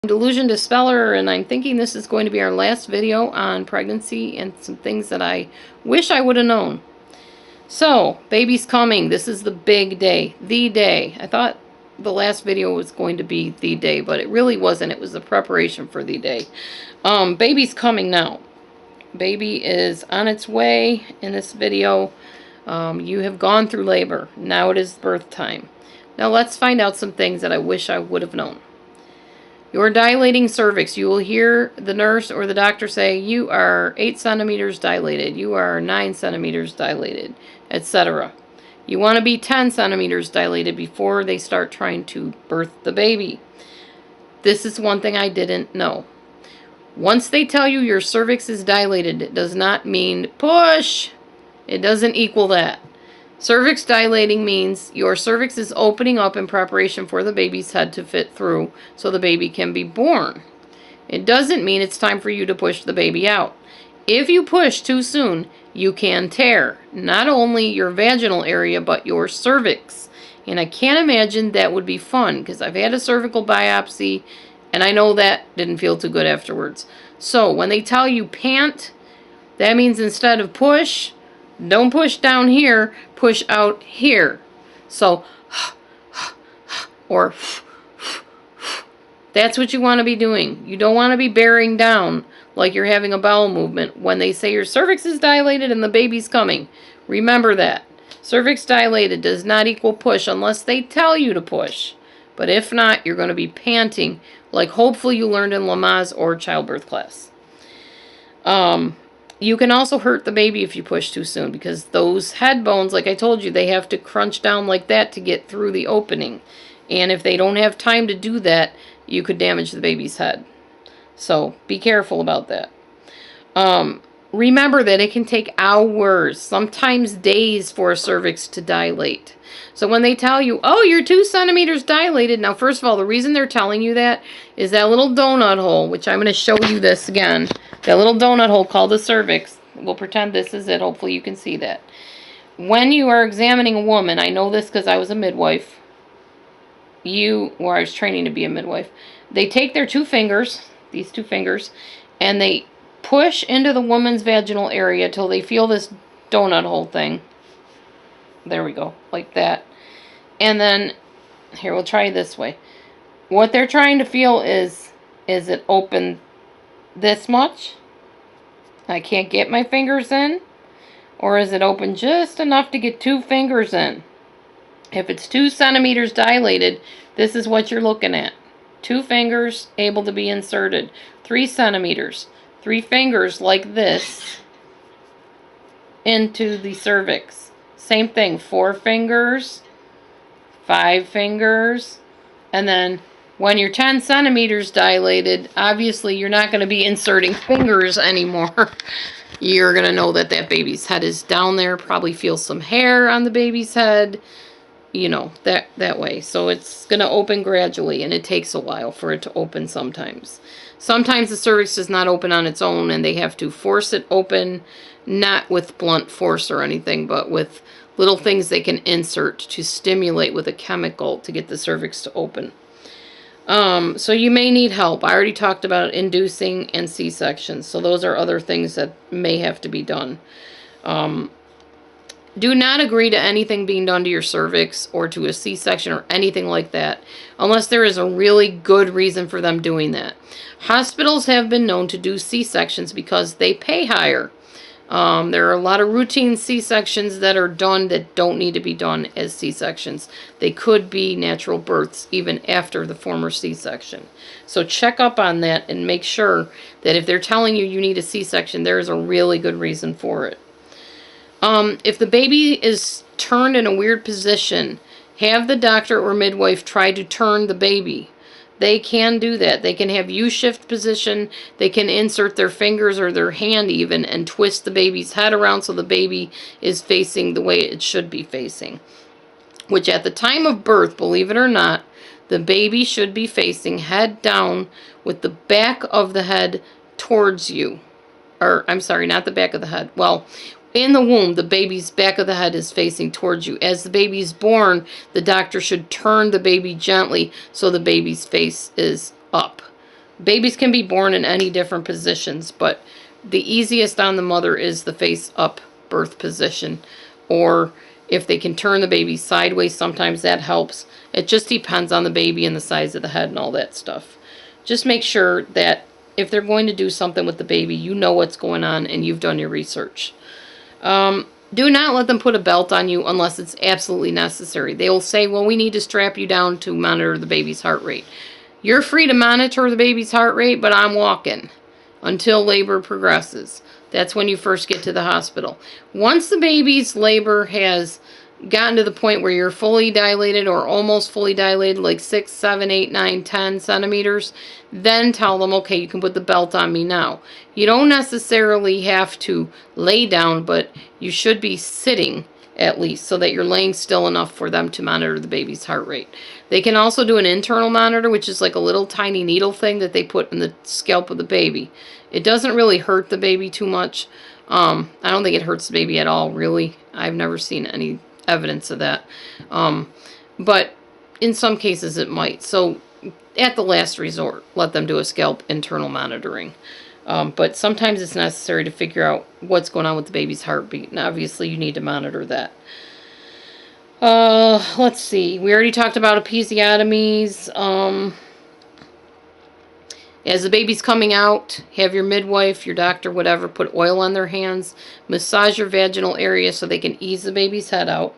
Delusiondispeller, and I'm thinking this is going to be our last video on pregnancy and some things that I wish I would have known. So, baby's coming. This is the big day. The day. I thought the last video was going to be the day, but it really wasn't. It was the preparation for the day. Baby's coming now. Baby is on its way in this video. You have gone through labor. Now it is birth time. Now let's find out some things that I wish I would have known. Your dilating cervix. You will hear the nurse or the doctor say, you are 8 centimeters dilated, you are 9 centimeters dilated, etc. You want to be 10 centimeters dilated before they start trying to birth the baby. This is one thing I didn't know. Once they tell you your cervix is dilated, it does not mean push. It doesn't equal that. Cervix dilating means your cervix is opening up in preparation for the baby's head to fit through so the baby can be born. It doesn't mean it's time for you to push the baby out. If you push too soon, you can tear not only your vaginal area but your cervix. And I can't imagine that would be fun because I've had a cervical biopsy and I know that didn't feel too good afterwards. So when they tell you pant, that means instead of push, don't push down here, push out here. So, or that's what you want to be doing. You don't want to be bearing down like you're having a bowel movement when they say your cervix is dilated and the baby's coming. Remember that. Cervix dilated does not equal push unless they tell you to push. But if not, you're going to be panting like hopefully you learned in Lamaze or childbirth class. You can also hurt the baby if you push too soon because those head bones, like I told you, they have to crunch down like that to get through the opening. And if they don't have time to do that, you could damage the baby's head. So be careful about that. Remember that it can take hours, sometimes days for a cervix to dilate. So when they tell you, oh, you're 2 centimeters dilated. Now, first of all, the reason they're telling you that is that little donut hole, which I'm going to show you this again. That little donut hole called the cervix. We'll pretend this is it. Hopefully you can see that. When you are examining a woman, I know this because I was a midwife. I was training to be a midwife. They take their 2 fingers, these 2 fingers, and they push into the woman's vaginal area till they feel this donut hole thing. There we go, like that. And then, here, we'll try this way. What they're trying to feel is it open this much? I can't get my fingers in? Or is it open just enough to get 2 fingers in? If it's 2 centimeters dilated, this is what you're looking at. 2 fingers able to be inserted. 3 centimeters. 3 fingers like this into the cervix. Same thing, 4 fingers, 5 fingers, and then when you're 10 centimeters dilated, obviously you're not going to be inserting fingers anymore. You're going to know that that baby's head is down there, probably feel some hair on the baby's head, you know, that way. So it's going to open gradually, and it takes a while for it to open sometimes. Sometimes the cervix does not open on its own, and they have to force it open, not with blunt force or anything, but with little things they can insert to stimulate with a chemical to get the cervix to open. So you may need help. I already talked about inducing and C-sections, so those are other things that may have to be done. Do not agree to anything being done to your cervix or to a C-section or anything like that unless there is a really good reason for them doing that. Hospitals have been known to do C-sections because they pay higher. There are a lot of routine C-sections that are done that don't need to be done as C-sections. They could be natural births even after the former C-section. So check up on that and make sure that if they're telling you you need a C-section, there is a really good reason for it. If the baby is turned in a weird position, have the doctor or midwife try to turn the baby. They can do that. They can have U-shift position. They can insert their fingers or their hand even and twist the baby's head around so the baby is facing the way it should be facing. Which at the time of birth, believe it or not, the baby should be facing head down with the back of the head towards you. Or, I'm sorry, not the back of the head. Well, in the womb, the baby's back of the head is facing towards you. As the baby's born, the doctor should turn the baby gently so the baby's face is up. Babies can be born in any different positions, but the easiest on the mother is the face up birth position. Or if they can turn the baby sideways, sometimes that helps. It just depends on the baby and the size of the head and all that stuff. Just make sure that if they're going to do something with the baby, you know what's going on and you've done your research. Do not let them put a belt on you unless it's absolutely necessary. They will say, well, we need to strap you down to monitor the baby's heart rate. You're free to monitor the baby's heart rate, but I'm walking until labor progresses. That's when you first get to the hospital. Once the baby's labor has gotten to the point where you're fully dilated or almost fully dilated, like 6, 7, 8, 9, 10 centimeters, then tell them, okay, you can put the belt on me now. You don't necessarily have to lay down, but you should be sitting at least so that you're laying still enough for them to monitor the baby's heart rate. They can also do an internal monitor, which is like a little tiny needle thing that they put in the scalp of the baby. It doesn't really hurt the baby too much. I don't think it hurts the baby at all, really. I've never seen any evidence of that. But in some cases it might. So at the last resort, let them do a scalp internal monitoring. But sometimes it's necessary to figure out what's going on with the baby's heartbeat. And obviously you need to monitor that. Let's see. We already talked about episiotomies. As the baby's coming out, have your midwife, your doctor, whatever, put oil on their hands. Massage your vaginal area so they can ease the baby's head out.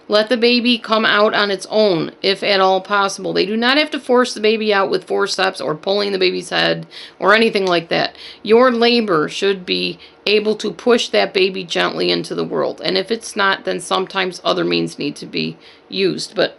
Let the baby come out on its own, if at all possible. They do not have to force the baby out with forceps or pulling the baby's head or anything like that. Your labor should be able to push that baby gently into the world. And if it's not, then sometimes other means need to be used. But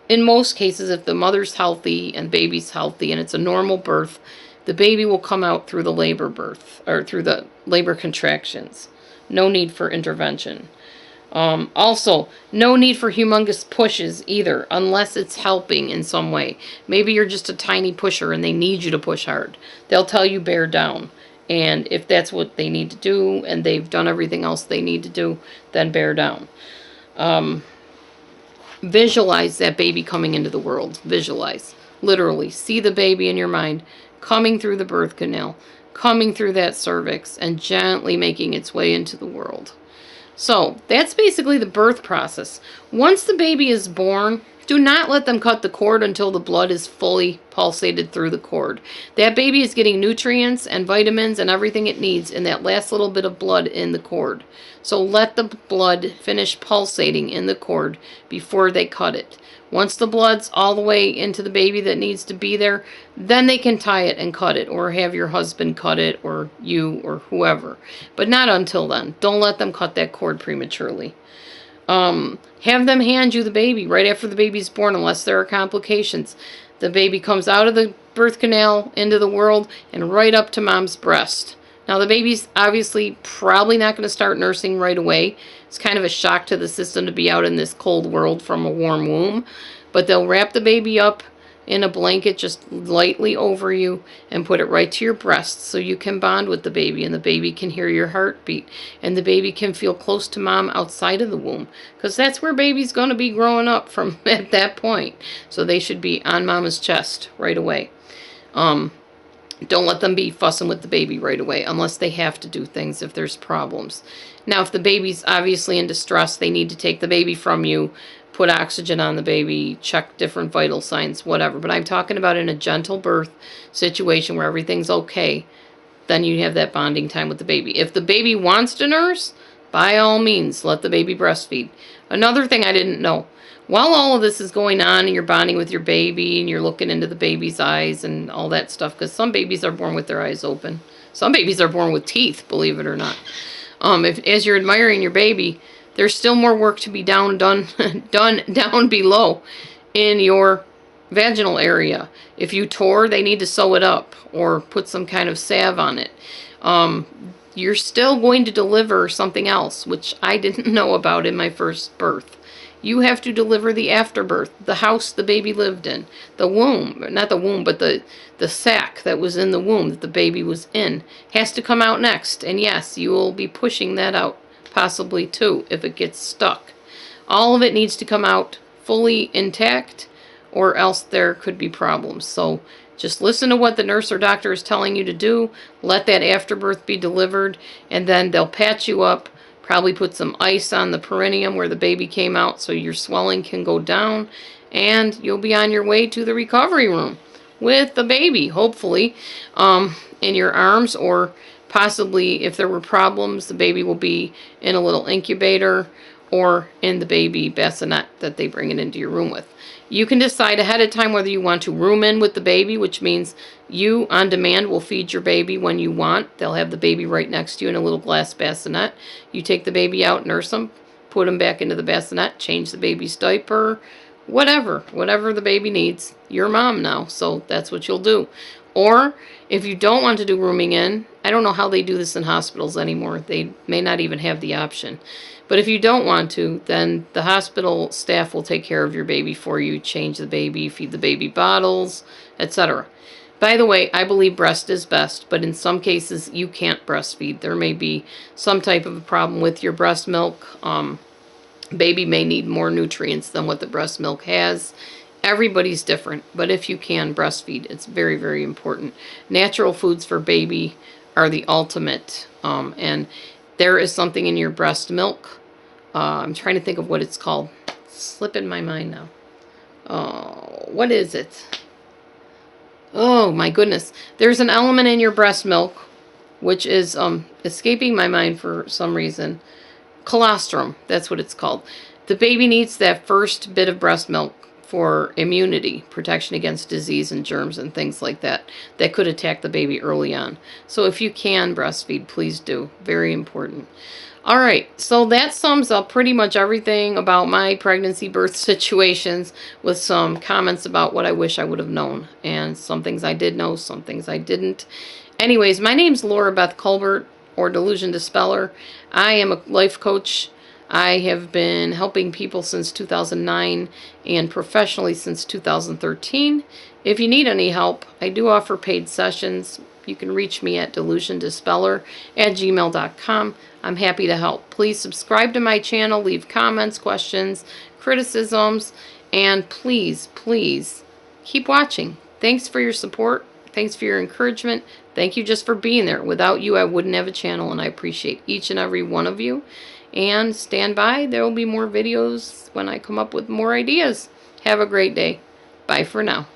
in most cases, if the mother's healthy and baby's healthy and it's a normal birth, the baby will come out through the labor birth or through the labor contractions. No need for intervention. Also, no need for humongous pushes either, unless it's helping in some way. Maybe you're just a tiny pusher and they need you to push hard. They'll tell you bear down. And if that's what they need to do and they've done everything else they need to do, then bear down. Visualize that baby coming into the world. Visualize. Literally. See the baby in your mind coming through the birth canal, coming through that cervix, and gently making its way into the world. So, that's basically the birth process. Once the baby is born, do not let them cut the cord until the blood is fully pulsated through the cord. That baby is getting nutrients and vitamins and everything it needs in that last little bit of blood in the cord. So let the blood finish pulsating in the cord before they cut it. Once the blood's all the way into the baby that needs to be there, then they can tie it and cut it, or have your husband cut it, or you, or whoever. But not until then. Don't let them cut that cord prematurely. Have them hand you the baby right after the baby's born, unless there are complications. The baby comes out of the birth canal into the world and right up to mom's breast. Now, the baby's obviously probably not going to start nursing right away. It's kind of a shock to the system to be out in this cold world from a warm womb. But they'll wrap the baby up in a blanket just lightly over you and put it right to your breast so you can bond with the baby and the baby can hear your heartbeat and the baby can feel close to mom outside of the womb, because that's where baby's going to be growing up from at that point. So they should be on mama's chest right away. Don't let them be fussing with the baby right away unless they have to do things if there's problems. Now, if the baby's obviously in distress, they need to take the baby from you, put oxygen on the baby, check different vital signs, whatever. But I'm talking about in a gentle birth situation where everything's okay, then you have that bonding time with the baby. If the baby wants to nurse, by all means, let the baby breastfeed. Another thing I didn't know. While all of this is going on and you're bonding with your baby and you're looking into the baby's eyes and all that stuff, because some babies are born with their eyes open. Some babies are born with teeth, believe it or not. As you're admiring your baby, there's still more work to be done down below in your vaginal area. If you tore, they need to sew it up or put some kind of salve on it. You're still going to deliver something else, which I didn't know about in my first birth. You have to deliver the afterbirth, the house the baby lived in, the womb, not the womb, but the sac that was in the womb that the baby was in, has to come out next. And yes, you will be pushing that out, possibly too, if it gets stuck. All of it needs to come out fully intact, or else there could be problems. So Just listen to what the nurse or doctor is telling you to do. Let that afterbirth be delivered, and then they'll patch you up, probably put some ice on the perineum where the baby came out so your swelling can go down, and you'll be on your way to the recovery room with the baby, hopefully, in your arms, or possibly if there were problems, the baby will be in a little incubator or in the baby bassinet that they bring it into your room with. You can decide ahead of time whether you want to room in with the baby, which means you, on demand, will feed your baby when you want. They'll have the baby right next to you in a little glass bassinet. You take the baby out, nurse them, put them back into the bassinet, change the baby's diaper, whatever the baby needs. You're mom now, so that's what you'll do. Or if you don't want to do rooming in, I don't know how they do this in hospitals anymore. They may not even have the option. But if you don't want to, then the hospital staff will take care of your baby for you, change the baby, feed the baby bottles, etc. By the way, I believe breast is best, but in some cases you can't breastfeed. There may be some type of a problem with your breast milk. Baby may need more nutrients than what the breast milk has. Everybody's different, but if you can breastfeed, it's very, very important. Natural foods for baby are the ultimate, and there is something in your breast milk. I'm trying to think of what it's called. It's slipping my mind now. Oh, what is it? Oh, my goodness. There's an element in your breast milk, which is escaping my mind for some reason. Colostrum, that's what it's called. The baby needs that first bit of breast milk for immunity, protection against disease and germs and things like that could attack the baby early on. So if you can breastfeed, please do. Very important. All right, so that sums up pretty much everything about my pregnancy birth situations, with some comments about what I wish I would have known, and some things I did know, some things I didn't. Anyways, my name's Laura Beth Colbert, or Delusiondispeller. I am a life coach. I have been helping people since 2009 and professionally since 2013. If you need any help, I do offer paid sessions. You can reach me at delusiondispeller@gmail.com. I'm happy to help. Please subscribe to my channel, leave comments, questions, criticisms, and please, please keep watching. Thanks for your support. Thanks for your encouragement. Thank you just for being there. Without you, I wouldn't have a channel, and I appreciate each and every one of you. And stand by. There will be more videos when I come up with more ideas. Have a great day. Bye for now.